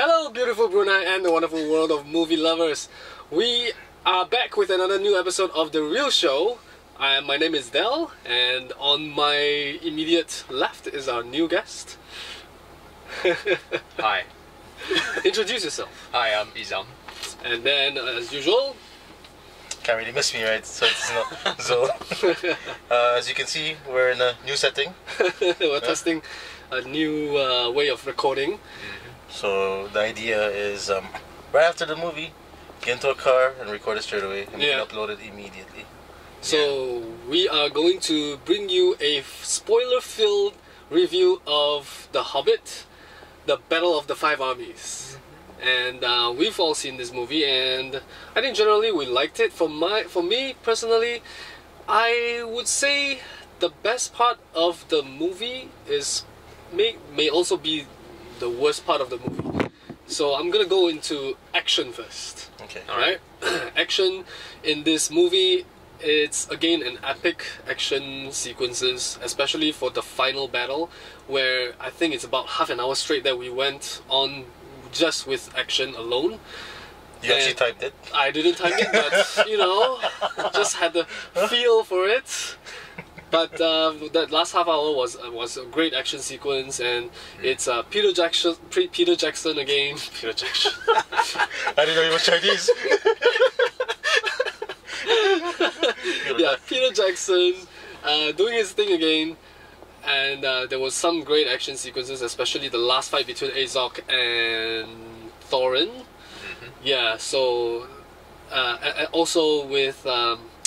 Hello, beautiful Brunei and the wonderful world of movie lovers. We are back with another new episode of The Real Show. My name is Del, and on my immediate left is our new guest. Hi. Introduce yourself. Hi, I'm Izam. And then, as usual... Can't really miss me, right? So it's not so. As you can see, we're in a new setting. We're testing a new way of recording. So the idea is, right after the movie, get into a car and record it straight away, and we can upload it immediately. So we are going to bring you a spoiler-filled review of The Hobbit, the Battle of the Five Armies. And we've all seen this movie, and I think generally we liked it. For me personally, I would say the best part of the movie is may also be the worst part of the movie. So I'm gonna go into action first. Okay. Alright? Action in this movie, it's again an epic action sequences, especially for the final battle, where I think it's about half an hour straight that we went on just with action alone. You actually typed it? I didn't type it, but you know, just had the feel for it. But that last half hour was a great action sequence, and it's Peter Jackson again. Peter Jackson. I didn't know he was Chinese. Yeah, Peter Jackson doing his thing again, and there was some great action sequences, especially the last fight between Azog and Thorin. Yeah, so also with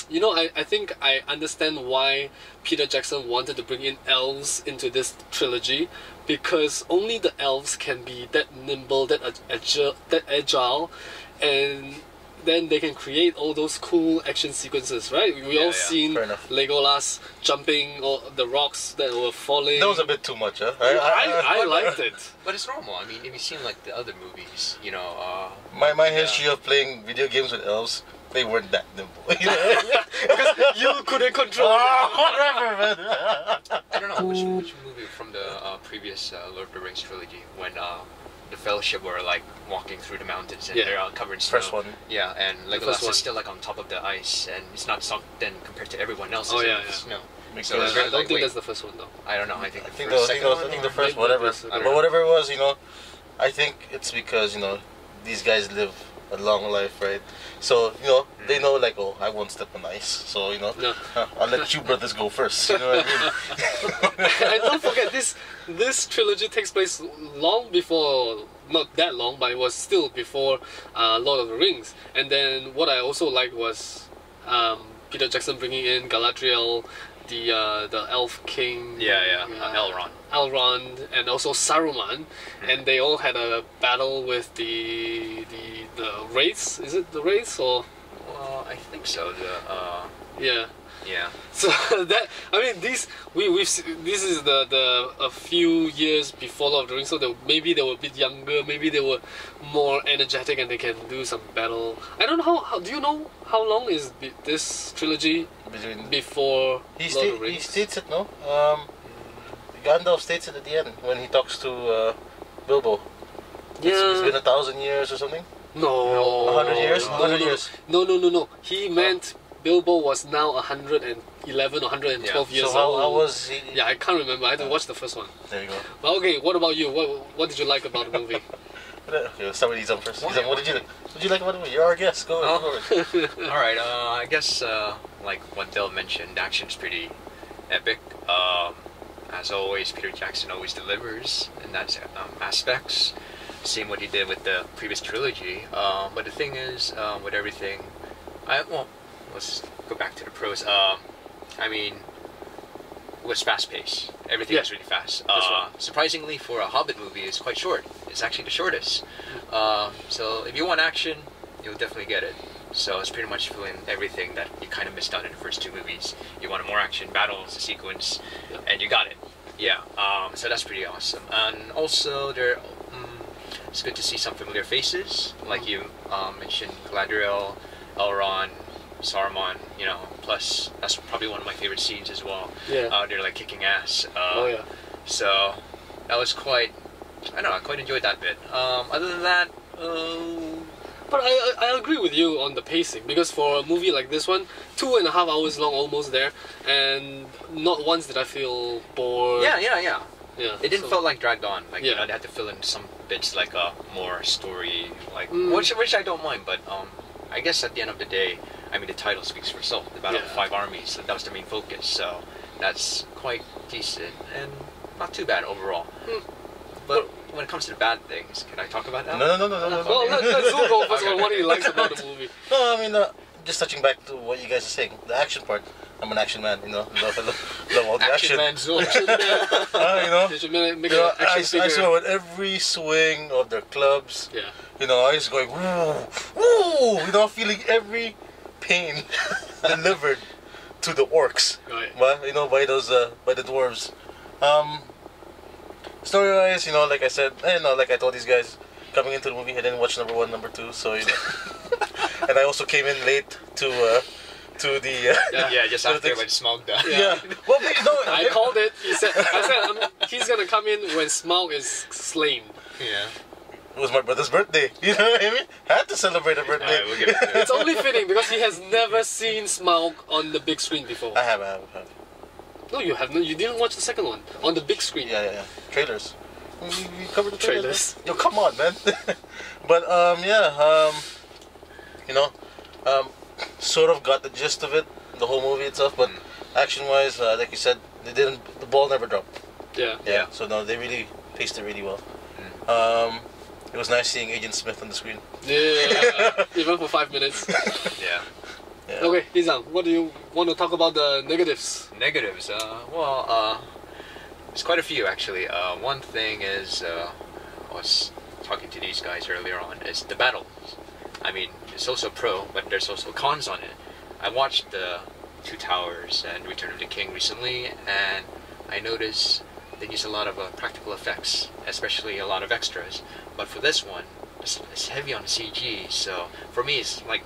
you know, I think I understand why Peter Jackson wanted to bring in elves into this trilogy, because only the elves can be that nimble, that agile, and then they can create all those cool action sequences, right? We all seen Legolas jumping or the rocks that were falling. That was a bit too much, huh? I liked it. But it's normal. I mean, if you've seen like the other movies, you know... my history of playing video games with elves, they weren't that nimble. Because you couldn't control whatever, man. I don't know, which movie from the previous Lord of the Rings trilogy, when the Fellowship were like walking through the mountains and they're covered in snow. First one. Yeah, and Legolas is still like on top of the ice, and it's not sunk then compared to everyone else. Oh yeah, snow. So I don't think that's the first one though. I don't know. I think the first, whatever. But whatever it was, you know, I think it's because, you know, these guys live a long life, right? So, you know, they know like, oh, I won't step on ice. So, you know, I'll let you brothers go first. You know what I mean? And don't forget, this trilogy takes place long before, not that long, but it was still before Lord of the Rings. And then what I also liked was Peter Jackson bringing in Galadriel, the Elf King. Elrond, and also Saruman, and they all had a battle with the Wraiths. Is it the Wraiths or? Well, I think so. Yeah. So that, I mean, this is a few years before Lord of the Rings, so maybe they were a bit younger, maybe they were more energetic and they can do some battle. I don't know how do you know how long is this trilogy before Lord of the Rings? He states it, no? Gandalf states it at the end when he talks to Bilbo. It's been 1,000 years or something? No. 100 years? 100 years. No. He meant Bilbo was now 111 or 112 years old. So how was he? Yeah, I can't remember. I had to watch the first one. There you go. Well, okay, what about you? What did you like about the movie? Okay, let's start with Izam first. Izam, what did you like about the movie? You're our guest. Go ahead. Alright, I guess like what Del mentioned, the action's pretty epic. As always, Peter Jackson always delivers in that aspects. Same what he did with the previous trilogy. But the thing is, with everything, let's go back to the pros. I mean, it was fast paced. Everything was really fast. Surprisingly, for a Hobbit movie, it's quite short. It's actually the shortest. So if you want action, you'll definitely get it. So it's pretty much filling everything that you kind of missed out in the first two movies. You wanted more action, battles, a sequence, and you got it. Yeah. So that's pretty awesome. And also, it's good to see some familiar faces, like you mentioned, Galadriel, Elrond, Saruman. You know, plus that's probably one of my favorite scenes as well. Yeah. They're like kicking ass. Oh yeah. So that was quite I don't know, I quite enjoyed that bit. Other than that, but I agree with you on the pacing, because for a movie like this one, 2.5 hours long, almost there, and not once did I feel bored. yeah. Yeah, It didn't feel like dragged on. Like, Yeah. you know, they had to fill in some bits like more story, like which I don't mind. But I guess at the end of the day, I mean, the title speaks for itself. The Battle of the Five Armies. So that was the main focus. So that's quite decent and not too bad overall. But when it comes to the bad things, can I talk about that? No. Well, let's go first on what he likes about the movie. No, I mean, just touching back to what you guys are saying, the action part. I'm an action man, you know. Love all the action. Man zone. You know. They should make You know, an action I figure. saw with every swing of their clubs. Yeah. You know, I was going woo, woo. You know, feeling every pain delivered to the orcs. Right. But you know, by the dwarves. Story-wise, you know, like I said, like I told these guys, coming into the movie, I didn't watch number 1, number 2, so you know. And I also came in late to the. Yeah, just after when Smaug died. Yeah. Well, but, no, I called it. I said he's gonna come in when Smaug is slain. Yeah. It was my brother's birthday. You know what I mean? I had to celebrate a birthday. Alright, we'll get into it. It's only fitting because he has never seen Smaug on the big screen before. I have. No, you haven't. You didn't watch the second one on the big screen. Yeah. Trailers. We covered the Trailers. Yo, come on, man. But you know, sort of got the gist of it, the whole movie itself. But action-wise, like you said, the ball never dropped. Yeah. Yeah. So no, they really paced it really well. It was nice seeing Agent Smith on the screen. Yeah. Even for 5 minutes. Yeah. Yeah. Okay, Izam, what do you want to talk about the negatives? Negatives. There's quite a few actually. One thing is, I was talking to these guys earlier on, is the battles. I mean, it's also pro, but there's also cons on it. I watched the Two Towers and Return of the King recently, and I noticed they use a lot of practical effects, especially a lot of extras. But for this one, it's heavy on CG, so for me it's like,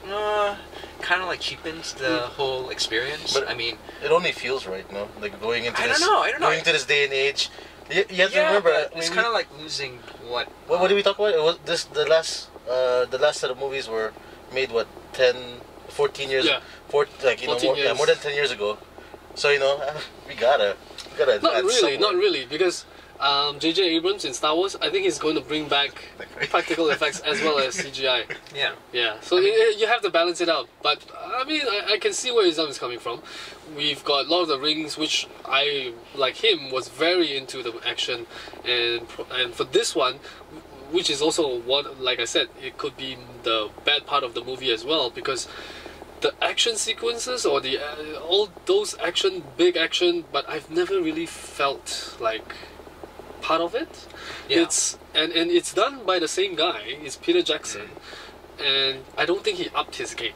kind of like cheapens the whole experience. But I mean, it only feels right, no? Like going into I this. don't know. Going into this day and age, you have to remember. but it's kind of like losing what. What did we talk about? It was the last set of movies were made 14 years. Yeah. 14 years. more than 10 years ago. So you know, we gotta. Not really, because J.J. Abrams in Star Wars, I think he's going to bring back practical effects as well as CGI. Yeah. Yeah, so you have to balance it out. But I mean, I can see where Izam is coming from. We've got Lord of the Rings, which I, like him, was very into the action, and for this one, which is also what, like I said, it could be the bad part of the movie as well, because the action sequences or the all those big action, but I've never really felt like part of it. Yeah. It's it's done by the same guy. It's Peter Jackson, and I don't think he upped his game.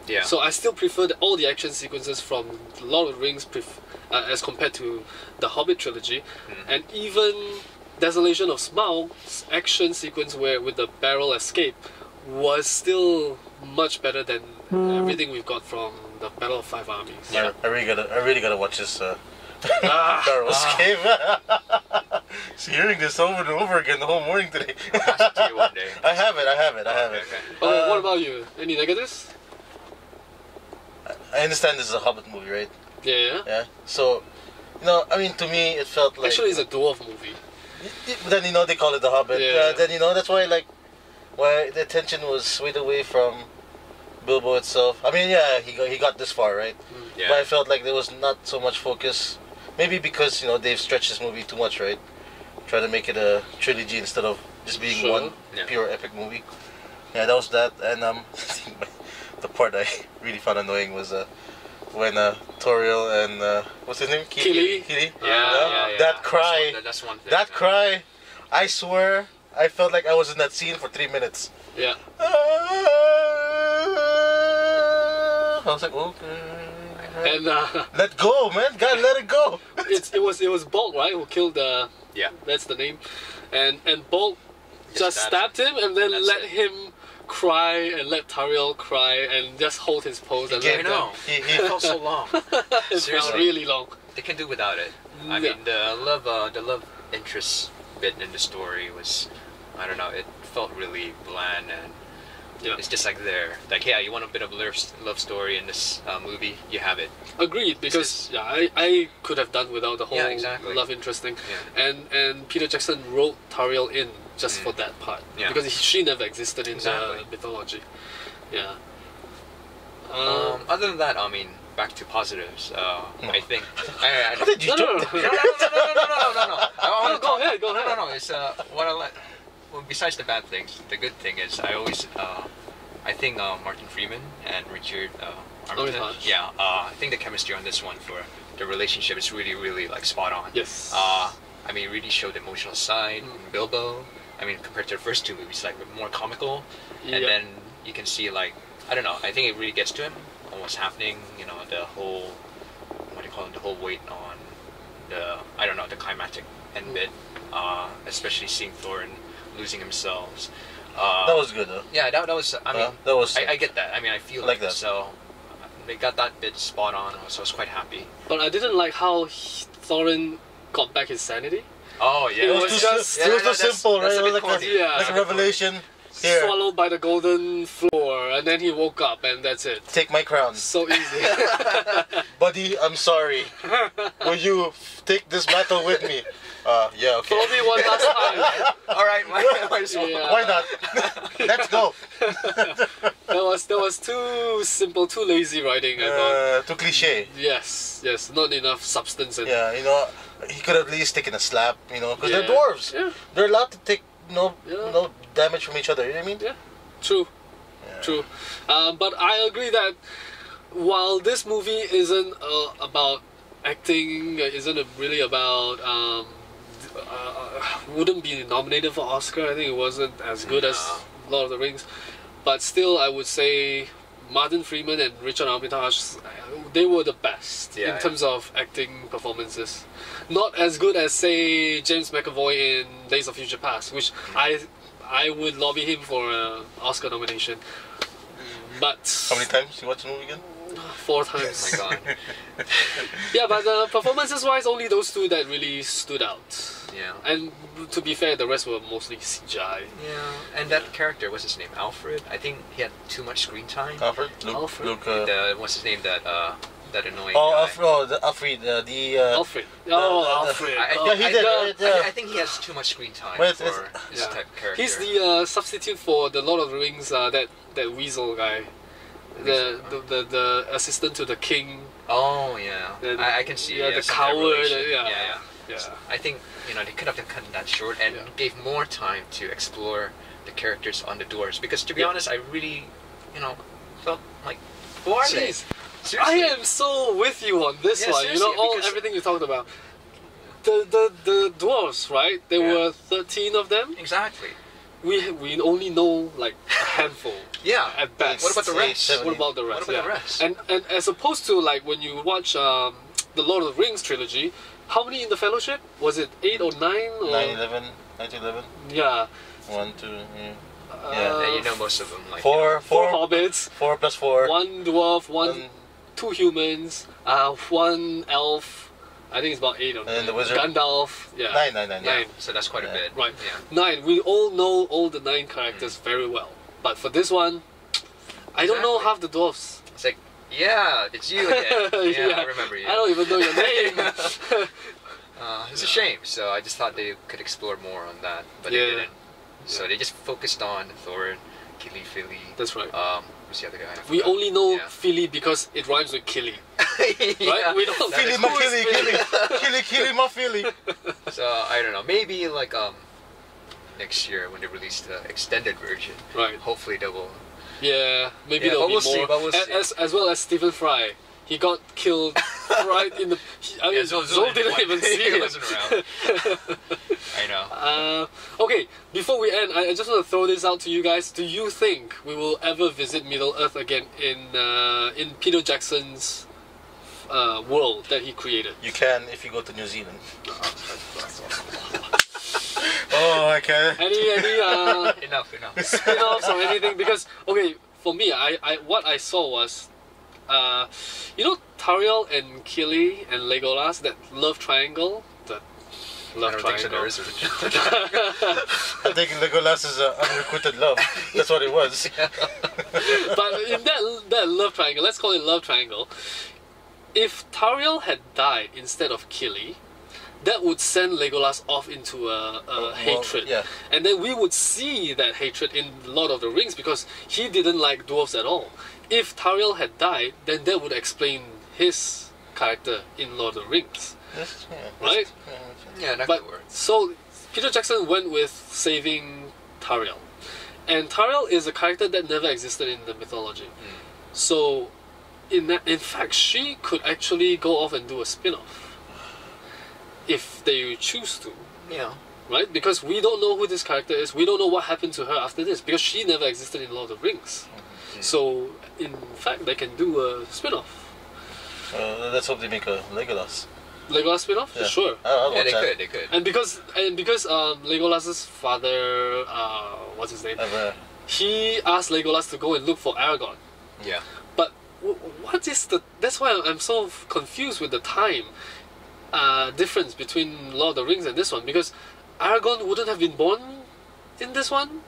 Yeah. So I still prefer all the action sequences from Lord of the Rings as compared to the Hobbit trilogy, and even Desolation of Smaug's action sequence with the barrel escape was still much better than everything we've got from the Battle of Five Armies. Yeah. I really gotta watch this. Barrel escape. Hearing this over and over again the whole morning today. I'll pass it to you one day. I have it. Okay. Okay, what about you? Any negatives? I understand this is a Hobbit movie, right? Yeah. Yeah. So, you know, I mean, to me, it felt like. Actually, it's a dwarf movie. Then you know they call it the Hobbit. Yeah. Then you know that's why why the attention was swayed away from Bilbo itself. I mean, yeah, he got this far, right? Yeah. But I felt like there was not so much focus. Maybe because they've stretched this movie too much, right? Try to make it a trilogy instead of just being one pure epic movie. Yeah, that was that. And the part I really found annoying was when Toriel and what's his name? Kili. Yeah. That cry. That's one thing. That cry. I swear, I felt like I was in that scene for 3 minutes. Yeah. I was like, okay. And Let go, man! God, let it go. it was Bolt, right? Who killed Yeah. That's the name. And Bolt just stabbed him and then let him cry and let Tariel cry and just hold his pose and let know. He felt so long. it felt really long. They can do without it. I mean, the love interest bit in the story was, I don't know, it felt really bland, and it's just like there. Like, yeah, you want a bit of love story in this movie, you have it. Agreed, because I could have done without the whole love interest thing. Yeah. And Peter Jackson wrote Tariel in just for that part. Yeah. Because she never existed in the mythology. Yeah. Other than that, I mean, back to positives. I think. No. Go ahead. No. It's what I like. Well, besides the bad things, the good thing is I think Martin Freeman and Richard Armitage. Yeah. I think the chemistry on this one for the relationship is really, really like spot on. Yes. I mean, really showed the emotional side. Bilbo. I mean, compared to the first two movies, like more comical, and then you can see like, I don't know. I think it really gets to him on what's happening. You know, the whole, what do you call it? The whole weight on the climactic end bit. Especially seeing Thorin losing himself. That was good though. Yeah, that was. I mean, that was. I get that. I mean, I feel like that. So they got that bit spot on. So I was quite happy. But I didn't like how Thorin got back his sanity. Oh yeah, it was just it was so simple, right? It was like a revelation. Here. Swallowed by the golden floor, and then he woke up, and that's it. Take my crown. So easy. Buddy, I'm sorry. Will you take this battle with me? Yeah, okay. Probably one last time. Alright, why not? Let's go. That was too simple, too lazy writing, I thought. Too cliche. Yes, not enough substance. Yeah, you know, he could have at least taken a slap, you know, because they're dwarves. Yeah. They're allowed to take no damage from each other, you know what I mean? Yeah, true. But I agree that while this movie isn't about acting, isn't really about wouldn't be nominated for Oscar. I think it wasn't as good as Lord of the Rings, but still I would say Martin Freeman and Richard Armitage, they were the best in terms of acting performances. Not as good as, say, James McAvoy in Days of Future Past, which I would lobby him for an Oscar nomination. But how many times you watched the movie again? 4 times. Oh my god. Yeah, but performances-wise, only those two that really stood out. Yeah. And to be fair, the rest were mostly CGI. Yeah. And that character, what's his name? Alfred? I think he had too much screen time. Alfred? Alfred? What's his name? That annoying guy. Alfred. Alfred. Alfred. I think he has too much screen time for this type of character. He's the substitute for the Lord of the Rings, that weasel guy. The assistant to the king. Oh yeah, I can see. Yeah, the coward. Yeah. I think they could have cut that short and gave more time to explore the characters on the dwarves. Because to be honest, I really, felt like, who are they? Seriously. I am so with you on this one. Everything you talked about. The dwarves, right? There were 13 of them. Exactly. We only know like a handful. Yeah. At best. What about the rest? What about the rest? And as opposed to like when you watch the Lord of the Rings trilogy, how many in the Fellowship? Was it 8 or 9? Or 9, 11, 9 to 11. Yeah. 1, 2, and you know most of them. Like 4 hobbits. 4 plus 4. 1 dwarf, 2 humans, 1 elf. I think it's about 8 or 9. And the wizard? Gandalf. Yeah. 9. So that's quite a bit. Right. Yeah. 9. We all know all the 9 characters very well. But for this one, I don't know half the dwarfs. It's like, yeah, it's you again. I remember you. I don't even know your name. It's a shame. So I just thought they could explore more on that, but they didn't. So they just focused on Thorin, Kili, Philly. That's right. Who's the other guy? We only know Philly because it rhymes with Kili. Right? We don't Philly, my Kili, Kili, my Philly. So I don't know. Maybe like next year when they release the extended version. Right. Hopefully they will. Yeah, maybe there'll be more. We'll see. As well as Stephen Fry. He got killed right in the... Zol didn't even see it. He wasn't around. I know. Okay, before we end, I just want to throw this out to you guys. Do you think we will ever visit Middle-earth again in Peter Jackson's world that he created? You can if you go to New Zealand. Oh, okay. Any enough. Spin-offs or anything? Because, okay, for me, what I saw was... Tariel and Kili and Legolas, that love triangle, Love I don't think so, triangle. there is a I think Legolas is unrequited love. That's what it was. But in that love triangle, let's call it love triangle. If Tauriel had died instead of Kili, that would send Legolas off into a hatred. Yeah. And then we would see that hatred in Lord of the Rings because he didn't like dwarves at all. If Tauriel had died, then that would explain his character in Lord of the Rings. Right? Yeah, that But could work. so Peter Jackson went with saving Tauriel. And Tauriel is a character that never existed in the mythology. So in fact she could actually go off and do a spin-off. If they choose to. Yeah. Right? Because we don't know who this character is. We don't know what happened to her after this. Because she never existed in Lord of the Rings. So, in fact, they can do a spin-off. Let's hope they make a Legolas. Legolas spin-off? Yeah. Sure. I'll Yeah, watch that. they could. And because Legolas's father, what's his name? He asked Legolas to go and look for Aragorn. Yeah. But what is the... That's why I'm so confused with the time difference between Lord of the Rings and this one. Because Aragorn wouldn't have been born in this one.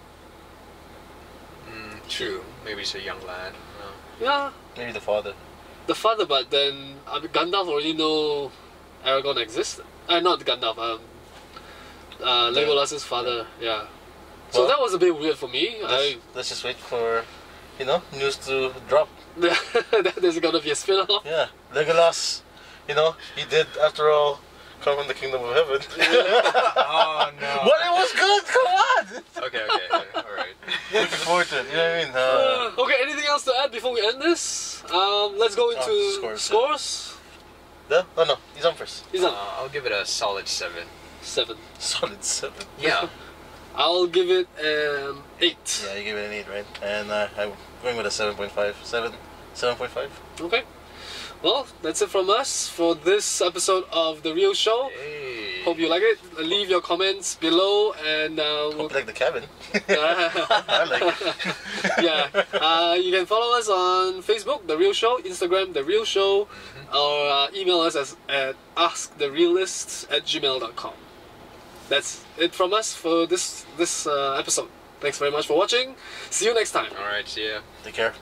True. Maybe he's a young lad. Yeah. Maybe the father. The father, but then Gandalf already know Aragorn existed. Not Gandalf. Legolas's father. Yeah. So Well, that was a bit weird for me. Let's just wait for, news to drop. That there's gonna be a spin-off. Yeah, Legolas, he did after all come from the kingdom of heaven. Oh no. But it was good. Come on. Okay. All right. Looking forward to it. You know what I mean? Okay. Anything else to add before we end this? Let's go into scores. No, he's on first. He's on I'll give it a solid 7. 7. Solid 7. Yeah. I'll give it an 8. Yeah, you gave it an 8, right? And I'm going with a 7.5. 7.5. Okay. Well, that's it from us for this episode of The Real Show. Hey. Hope you like it. Leave your comments below and Hope you like the cabin. yeah. I like it. You can follow us on Facebook, The Real Show, Instagram, The Real Show, or email us at askthereelist@gmail.com. That's it from us for this episode. Thanks very much for watching. See you next time. All right. See ya. Take care.